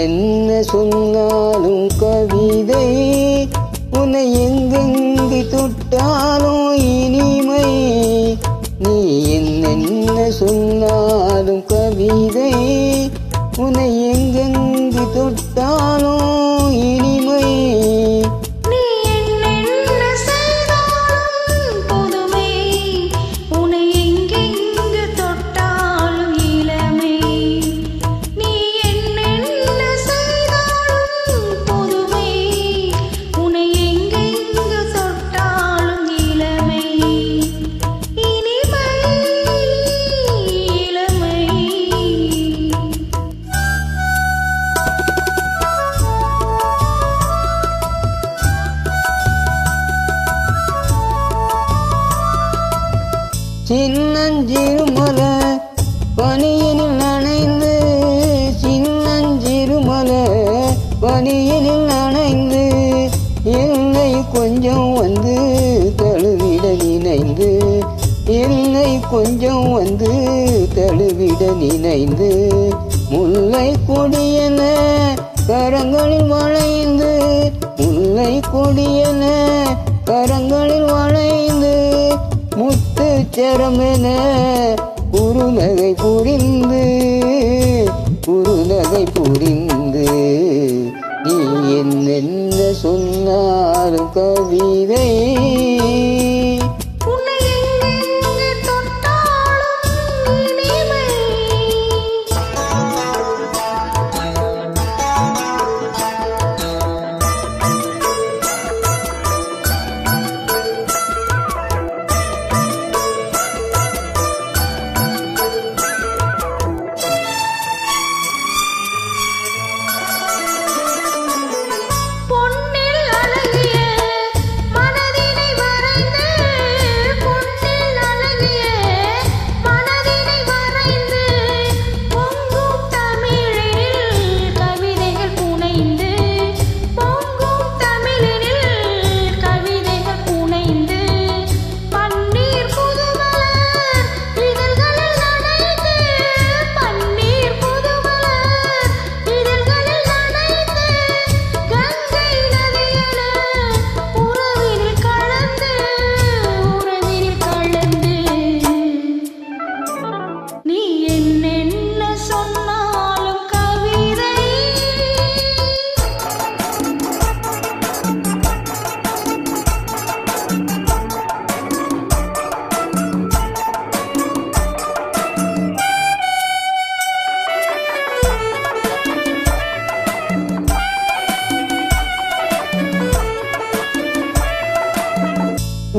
என்னென்ன சொன்னாலும் கவிதை, உன்னை எங்கெங்கு தொட்டாலும் இனிமை. நீ என்னென்ன சொன்னாலும் கவிதை, உன்னை எங்கெங்கு தொட்டாலும் இனிமை. சின்னஞ்சிறுமலை பனியினில் நனைந்து, சின்னஞ்சிறுமலை பனியினில் நனைந்து, என்னை கொஞ்சம் வந்து தழுவிட நினைந்து, என்னை கொஞ்சம் வந்து தழுவிட நினைந்து, முல்லை கொடியன கரங்களில் வளைந்து, முல்லை கொடியன கரங்களில் வளைந்து, முத்து சரமென குறுநகை புரிந்து, குறுநகை புரிந்து, நீ என்னென்ன சொன்னாலும் கவிதை.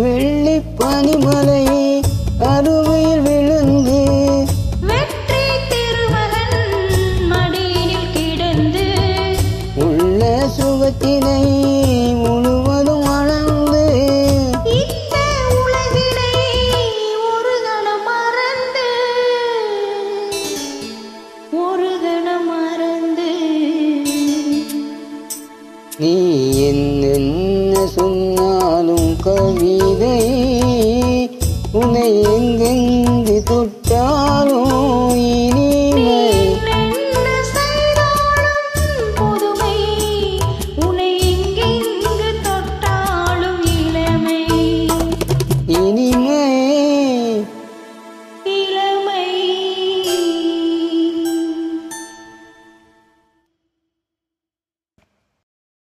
வெள்ளி பனிமலை அருவியில் விழுந்து, வெற்றி திருமகன் மடியினில் கிடந்து, உள்ள சுகத்தினை முழுவதும் அளந்து, இந்த உலகினை ஒரு கணம் மறந்து, ஒரு கணம் மறந்து, நீ என்னென்ன